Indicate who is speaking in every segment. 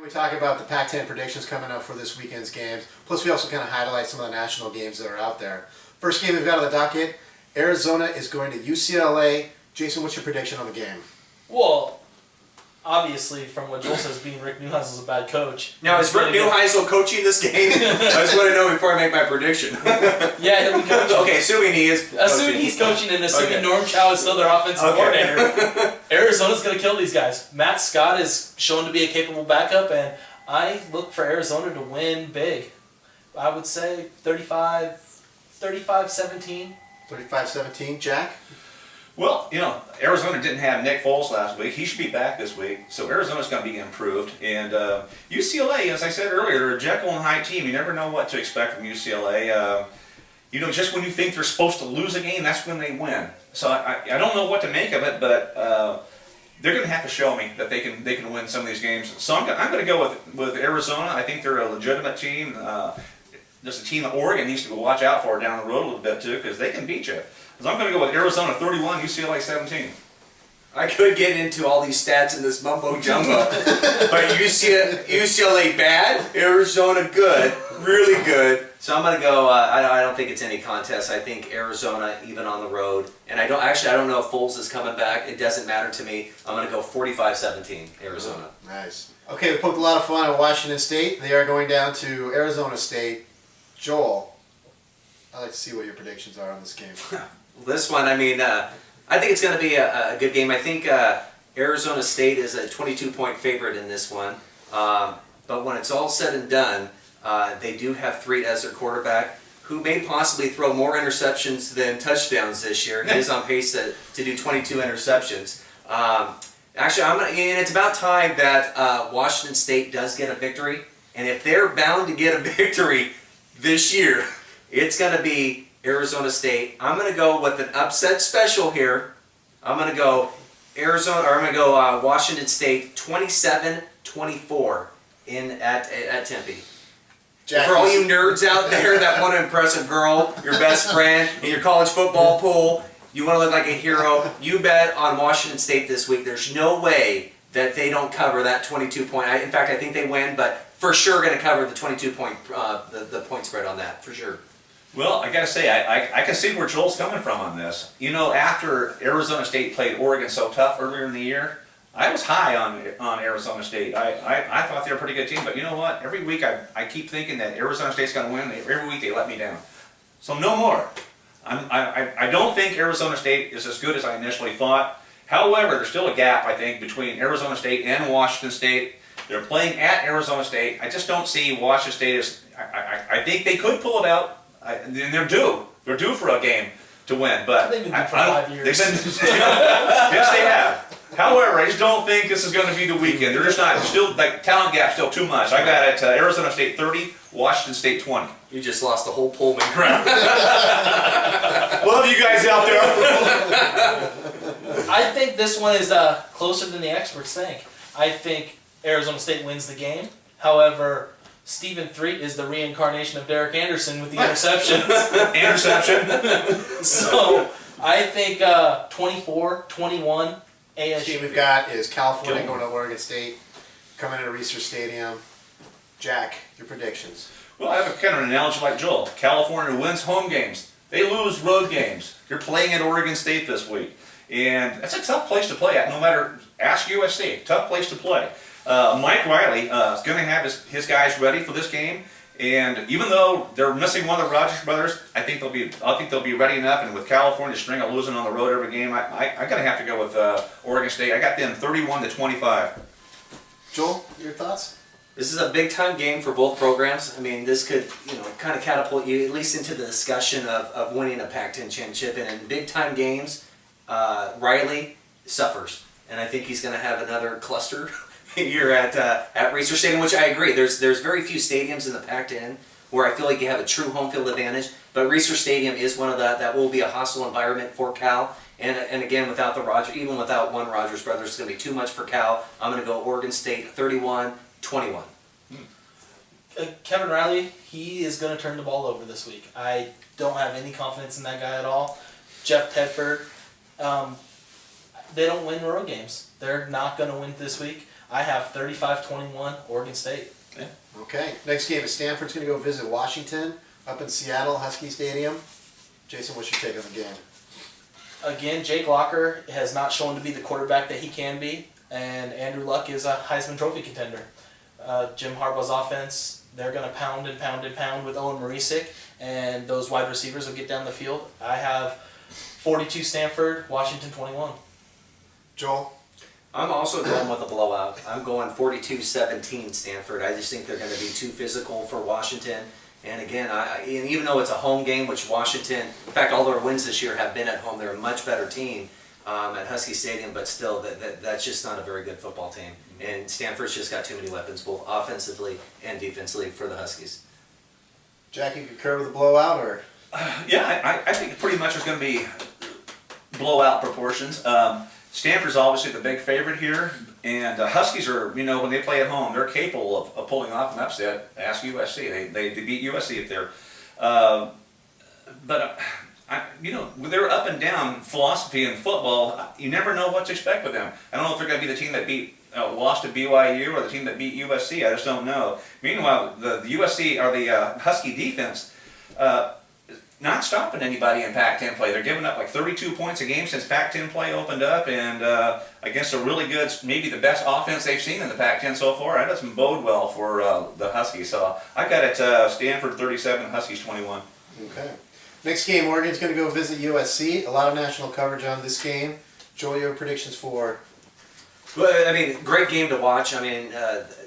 Speaker 1: We talk about the Pac-10 predictions coming up for this weekend's games. Plus, we also kind of highlight some of the national games that are out there. First game we've got on the docket, Arizona is going to UCLA. Jason, what's your prediction on the game?
Speaker 2: Well, obviously, from what Joel says, being Rick Neuheisel's a bad coach.
Speaker 3: Now, is Rick Neuheisel coaching this game? I just want to know before I make my prediction.
Speaker 2: Yeah, he'll be coaching.
Speaker 3: Okay, assuming he is coaching.
Speaker 2: Assuming he's coaching and assuming Norm Chow is still their offensive coordinator, Arizona's going to kill these guys. Matt Scott is shown to be a capable backup, and I look for Arizona to win big. I would say 35-17.
Speaker 1: 35-17. Jack?
Speaker 4: Well, Arizona didn't have Nick Foles last week. He should be back this week, so Arizona's going to be improved. And UCLA, as I said earlier, they're a Jekyll and Hyde team. You never know what to expect from UCLA. Just when you think they're supposed to lose a game, that's when they win. So I don't know what to make of it, but they're going to have to show me that they can win some of these games. So I'm going to go with Arizona. I think they're a legitimate team. There's a team that Oregon needs to watch out for down the road a little bit too, because they can beat you. So I'm going to go with Arizona 31, UCLA 17.
Speaker 3: I could get into all these stats in this mumbo jumbo, but UCLA bad, Arizona good, really good. So I'm going to go. I don't think it's any contest. I think Arizona even on the road, and I don't know if Foles is coming back. It doesn't matter to me. I'm going to go 45-17 Arizona.
Speaker 1: Nice. Okay, we poked a lot of fun at Washington State. They are going down to Arizona State. Joel, I'd like to see what your predictions are on this game.
Speaker 3: This one, I think it's going to be a good game. I think Arizona State is a 22-point favorite in this one. But when it's all said and done, they do have Threet as their quarterback, who may possibly throw more interceptions than touchdowns this year. He is on pace to do 22 interceptions. Actually, and it's about time that Washington State does get a victory. And if they're bound to get a victory this year, it's going to be Arizona State. I'm going to go with an upset special here. I'm going to go Washington State 27-24 at Tempe.
Speaker 1: Jack,
Speaker 3: for all you nerds out there that want to impress a girl, your best friend, in your college football pool, you want to look like a hero, you bet on Washington State this week. There's no way that they don't cover that 22-point. In fact, I think they win, but for sure going to cover the 22-point the point spread on that, for sure.
Speaker 4: Well, I got to say, I can see where Joel's coming from on this. After Arizona State played Oregon so tough earlier in the year, I was high on Arizona State. I thought they were a pretty good team, but you know what? Every week I keep thinking that Arizona State's going to win. Every week they let me down. So no more. I don't think Arizona State is as good as I initially thought. However, there's still a gap, I think, between Arizona State and Washington State. They're playing at Arizona State. I just don't see Washington State as... I think they could pull it out. They're due. They're due for a game to win, but
Speaker 2: they've been due for 5 years.
Speaker 4: Yes, they have. However, I just don't think this is going to be the weekend. They're just not. Still, talent gap still too much. I got it. Arizona State 30, Washington State 20.
Speaker 3: You just lost the whole Pullman crowd.
Speaker 4: Love you guys out there.
Speaker 2: I think this one is closer than the experts think. I think Arizona State wins the game. However, Stephen Threet is the reincarnation of Derek Anderson with the interceptions.
Speaker 4: Interception.
Speaker 2: So, I think 24-21
Speaker 1: The
Speaker 2: ASU.
Speaker 1: team we've got is California going to Oregon State, coming into Research Stadium. Jack, your predictions.
Speaker 4: Well, I have a kind of an analogy like Joel. California wins home games. They lose road games. You're playing at Oregon State this week. And that's a tough place to play at, no matter, ask USC, tough place to play. Mike Riley is going to have his guys ready for this game, and even though they're missing one of the Rogers brothers, I think they'll be ready enough. And with California string of losing on the road every game, I'm going to have to go with Oregon State. I got them 31-25.
Speaker 1: Joel, your thoughts?
Speaker 3: This is a big-time game for both programs. This could, kind of catapult you at least into the discussion of winning a Pac-10 championship. And in big-time games, Riley suffers, and I think he's going to have another cluster here at Research Stadium, which I agree. There's very few stadiums in the Pac-10 where I feel like you have a true home field advantage, but Research Stadium is one of that will be a hostile environment for Cal. And again, without even without one Rogers brothers, it's going to be too much for Cal. I'm going to go Oregon State 31-21.
Speaker 2: Kevin Riley, he is going to turn the ball over this week. I don't have any confidence in that guy at all. Jeff Tedford, they don't win road games. They're not going to win this week. I have 35-21 Oregon State.
Speaker 1: Okay. Next game is Stanford's going to go visit Washington up in Seattle, Husky Stadium. Jason, what's your take on the game?
Speaker 2: Again, Jake Locker has not shown to be the quarterback that he can be, and Andrew Luck is a Heisman Trophy contender. Jim Harbaugh's offense, they're going to pound and pound and pound with Owen Marisick, and those wide receivers will get down the field. I have 42 Stanford, Washington 21.
Speaker 1: Joel?
Speaker 3: I'm also going with a blowout. I'm going 42-17 Stanford. I just think they're going to be too physical for Washington. And again, and even though it's a home game, which Washington, in fact, all their wins this year have been at home. They're a much better team at Husky Stadium, but still, that's just not a very good football team. And Stanford's just got too many weapons, both offensively and defensively, for the Huskies.
Speaker 1: Jack, you concur with the blowout, or?
Speaker 4: Yeah, I think pretty much there's going to be blowout proportions. Stanford's obviously the big favorite here, and Huskies are, when they play at home, they're capable of pulling off an upset. Ask USC. They beat USC up there. But with their up and down philosophy in football, you never know what to expect with them. I don't know if they're going to be the team that lost to BYU or the team that beat USC. I just don't know. Meanwhile, the USC or the Husky defense, not stopping anybody in Pac-10 play. They're giving up like 32 points a game since Pac-10 play opened up, and against a really good, maybe the best offense they've seen in the Pac-10 so far. That doesn't bode well for the Huskies. So I got it Stanford 37, Huskies 21.
Speaker 1: Okay. Next game, Oregon's going to go visit USC. A lot of national coverage on this game. Joel, your predictions for?
Speaker 3: Well, I mean, great game to watch. I mean,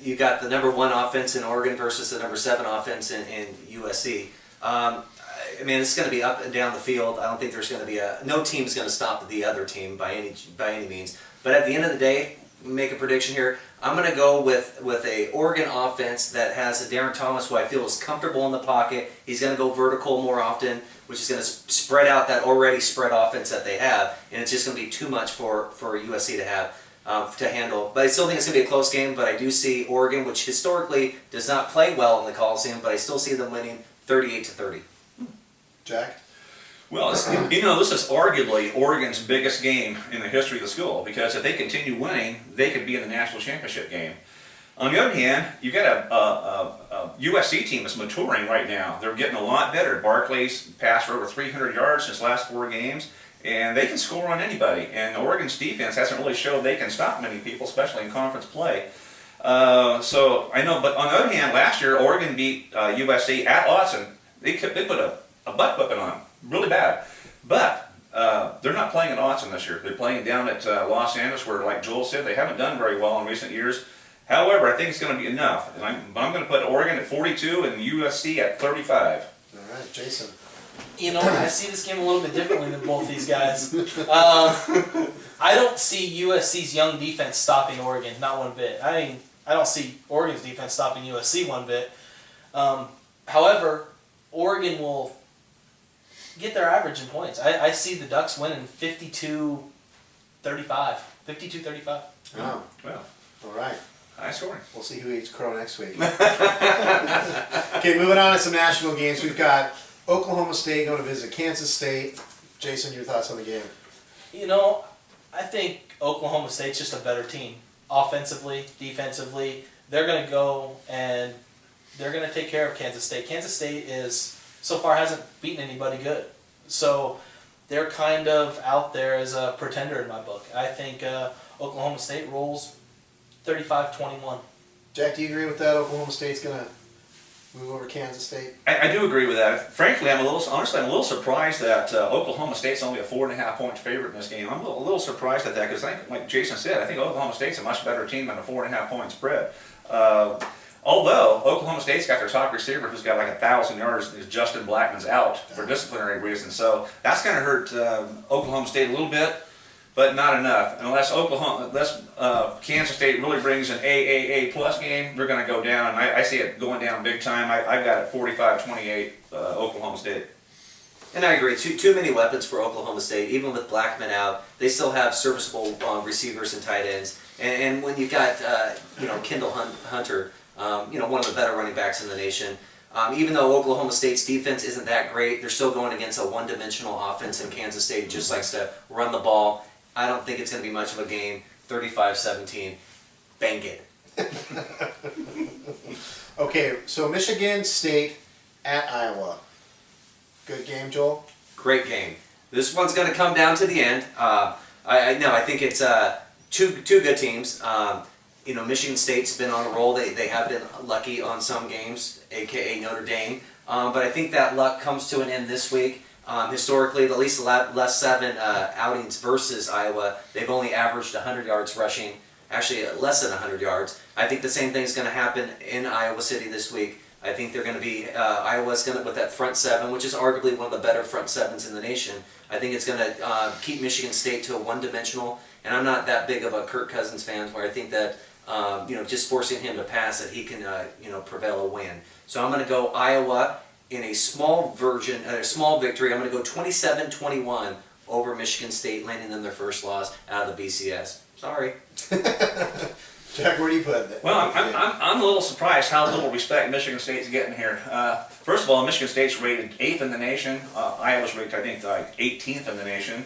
Speaker 3: you got the number 1 offense in Oregon versus the number 7 offense in USC. I mean, it's going to be up and down the field. I don't think there's going to be no team's going to stop the other team by any means. But at the end of the day, make a prediction here. I'm going to go with a Oregon offense that has a Darren Thomas who I feel is comfortable in the pocket. He's going to go vertical more often, which is going to spread out that already spread offense that they have, and it's just going to be too much for USC to have to handle. But I still think it's going to be a close game. But I do see Oregon, which historically does not play well in the Coliseum, but I still see them winning 38-30.
Speaker 1: Jack?
Speaker 4: Well, this is arguably Oregon's biggest game in the history of the school, because if they continue winning, they could be in the national championship game. On the other hand, you've got a USC team that's maturing right now. They're getting a lot better. Barkley's passed for over 300 yards in his last 4 games, and they can score on anybody. And Oregon's defense hasn't really showed they can stop many people, especially in conference play. So I know, but on the other hand, last year Oregon beat USC at Austin. They put a butt whipping on them, really bad. But they're not playing at Austin this year. They're playing down at Los Angeles, where, like Joel said, they haven't done very well in recent years. However, I think it's going to be enough. And I'm going to put Oregon at 42 and USC at 35.
Speaker 1: All right, Jason.
Speaker 2: I see this game a little bit differently than both these guys. I don't see USC's young defense stopping Oregon, not one bit. I don't see Oregon's defense stopping USC one bit. However, Oregon will get their average in points. I see the Ducks winning 52-35. 52-35.
Speaker 1: Oh,
Speaker 4: Well,
Speaker 1: all right.
Speaker 4: high scoring.
Speaker 1: We'll see who eats crow next week. Okay, moving on to some national games. We've got Oklahoma State going to visit Kansas State. Jason, your thoughts on the game?
Speaker 2: I think Oklahoma State's just a better team. Offensively, defensively, they're going to go and they're going to take care of Kansas State. Kansas State so far hasn't beaten anybody good. So they're kind of out there as a pretender in my book. I think Oklahoma State rolls 35-21.
Speaker 1: Jack, do you agree with that? Oklahoma State's going to move over Kansas State?
Speaker 4: I do agree with that. Frankly, I'm a little surprised that Oklahoma State's only a 4.5 point favorite in this game. I'm a little surprised at that, because like Jason said, I think Oklahoma State's a much better team than a 4.5 point spread. Although Oklahoma State's got their top receiver who's got like 1,000 yards, is Justin Blackman's out for disciplinary reasons, so that's going to hurt Oklahoma State a little bit, but not enough. Unless Kansas State really brings an AAA plus game, they're going to go down. I see it going down big time. I've got it 45-28 Oklahoma State.
Speaker 3: And I agree. Too many weapons for Oklahoma State. Even with Blackman out, they still have serviceable receivers and tight ends. And when you've got Kendall Hunter, one of the better running backs in the nation. Even though Oklahoma State's defense isn't that great, they're still going against a one-dimensional offense, and Kansas State just likes to run the ball. I don't think it's going to be much of a game. 35-17. bank it.
Speaker 1: Okay, so Michigan State at Iowa. Good game, Joel?
Speaker 3: Great game. This one's going to come down to the end. I think it's two good teams. Michigan State's been on a roll. They have been lucky on some games, aka Notre Dame. But I think that luck comes to an end this week. Historically, at least the last 7 outings versus Iowa, they've only averaged 100 yards rushing, actually less than 100 yards. I think the same thing is going to happen in Iowa City this week. I think they're going to be, Iowa's going to, with that front 7, which is arguably one of the better front 7s in the nation, I think it's going to keep Michigan State to a one-dimensional, and I'm not that big of a Kirk Cousins fan where I think that, just forcing him to pass that he can, prevail a win. So I'm going to go Iowa in a small victory. I'm going to go 27-21 over Michigan State, landing them their first loss out of the BCS. Sorry.
Speaker 1: Jack, where do you put it?
Speaker 4: Well, I'm a little surprised how little respect Michigan State's getting here. First of all, Michigan State's rated 8th in the nation. Iowa's rated, I think, like 18th in the nation.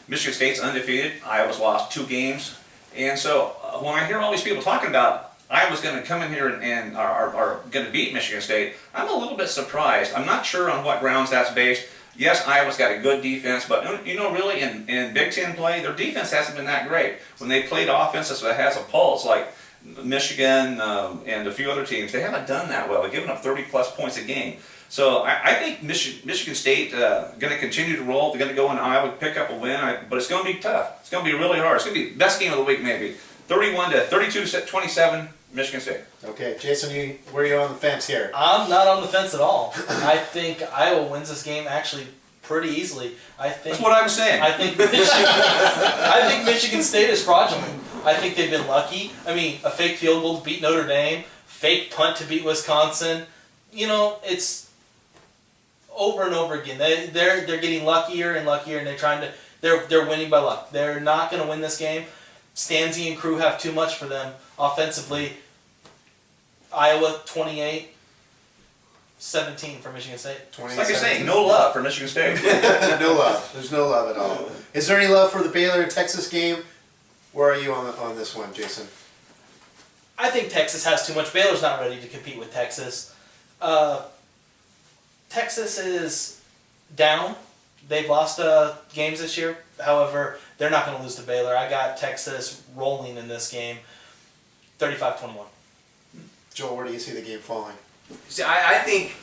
Speaker 4: Michigan State's undefeated. Iowa's lost 2 games. And so when I hear all these people talking about Iowa's going to come in here and are going to beat Michigan State, I'm a little bit surprised. I'm not sure on what grounds that's based. Yes, Iowa's got a good defense, but really in Big Ten play, their defense hasn't been that great. When they played offenses that has a pulse, like Michigan and a few other teams, they haven't done that well. They've given up 30-plus points a game. So I think Michigan State going to continue to roll. They're going to go in Iowa, pick up a win, but it's going to be tough. It's going to be really hard. It's going to be the best game of the week, maybe. 32-27, Michigan State.
Speaker 1: Okay, Jason, where are you on the fence here?
Speaker 2: I'm not on the fence at all. I think Iowa wins this game actually pretty easily.
Speaker 4: That's what I'm saying.
Speaker 2: I think Michigan State is fraudulent. I think they've been lucky. I mean, a fake field goal to beat Notre Dame, fake punt to beat Wisconsin. It's over and over again. They're getting luckier and luckier, and they're winning by luck. They're not going to win this game. Stanzi and crew have too much for them offensively. Iowa 28-17 for Michigan State.
Speaker 4: It's like I say, no love for Michigan State.
Speaker 1: No love. There's no love at all. Is there any love for the Baylor and Texas game? Where are you on this one, Jason?
Speaker 2: I think Texas has too much. Baylor's not ready to compete with Texas. Texas is down. They've lost games this year. However, they're not going to lose to Baylor. I got Texas rolling in this game, 35-21.
Speaker 1: Joel, where do you see the game falling?
Speaker 3: See, I think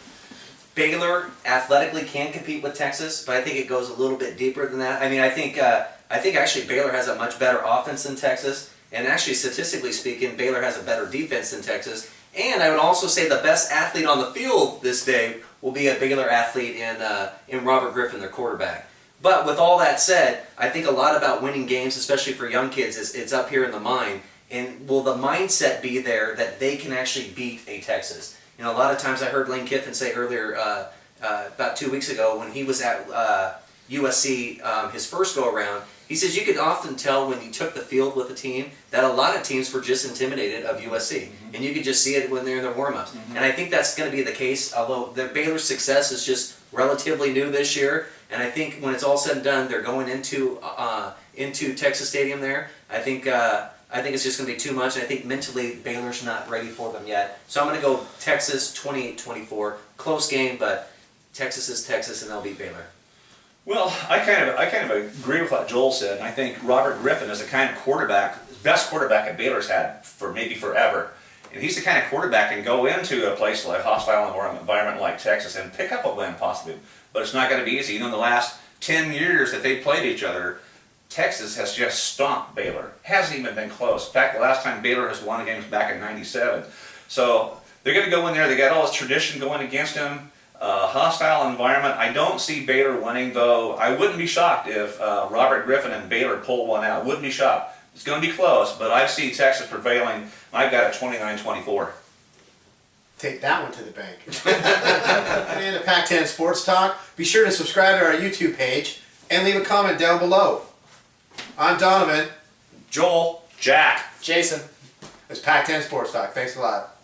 Speaker 3: Baylor athletically can compete with Texas, but I think it goes a little bit deeper than that. I mean, I think actually Baylor has a much better offense than Texas, and actually statistically speaking, Baylor has a better defense than Texas. And I would also say the best athlete on the field this day will be a Baylor athlete in Robert Griffin, their quarterback. But with all that said, I think a lot about winning games, especially for young kids, it's up here in the mind. And will the mindset be there that they can actually beat a Texas? A lot of times I heard Lane Kiffin say earlier, about 2 weeks ago, when he was at USC his first go-around, he says you could often tell when you took the field with a team that a lot of teams were just intimidated of USC. Mm-hmm. And you could just see it when they're in their warm-ups. Mm-hmm. And I think that's going to be the case, although the Baylor's success is just relatively new this year. And I think when it's all said and done, they're going into Texas Stadium there. I think it's just going to be too much. And I think mentally Baylor's not ready for them yet. So I'm going to go Texas 28-24. Close game, but Texas is Texas, and they'll beat Baylor.
Speaker 4: Well, I kind of agree with what Joel said. And I think Robert Griffin is the kind of quarterback, best quarterback that Baylor's had for maybe forever. And he's the kind of quarterback that can go into a place like a hostile environment like Texas and pick up a win possibly. But it's not going to be easy. In the last 10 years that they played each other, Texas has just stomped Baylor. Hasn't even been close. In fact, the last time Baylor has won a game was back in '97. So they're going to go in there. They got all this tradition going against them. Hostile environment. I don't see Baylor winning, though. I wouldn't be shocked if Robert Griffin and Baylor pull one out. Wouldn't be shocked. It's going to be close, but I see Texas prevailing. I've got a 29-24.
Speaker 1: Take that one to the bank. And the Pac-10 Sports Talk. Be sure to subscribe to our YouTube page and leave a comment down below. I'm Donovan.
Speaker 4: Joel. Jack.
Speaker 2: Jason.
Speaker 1: It's Pac-10 Sports Talk. Thanks a lot.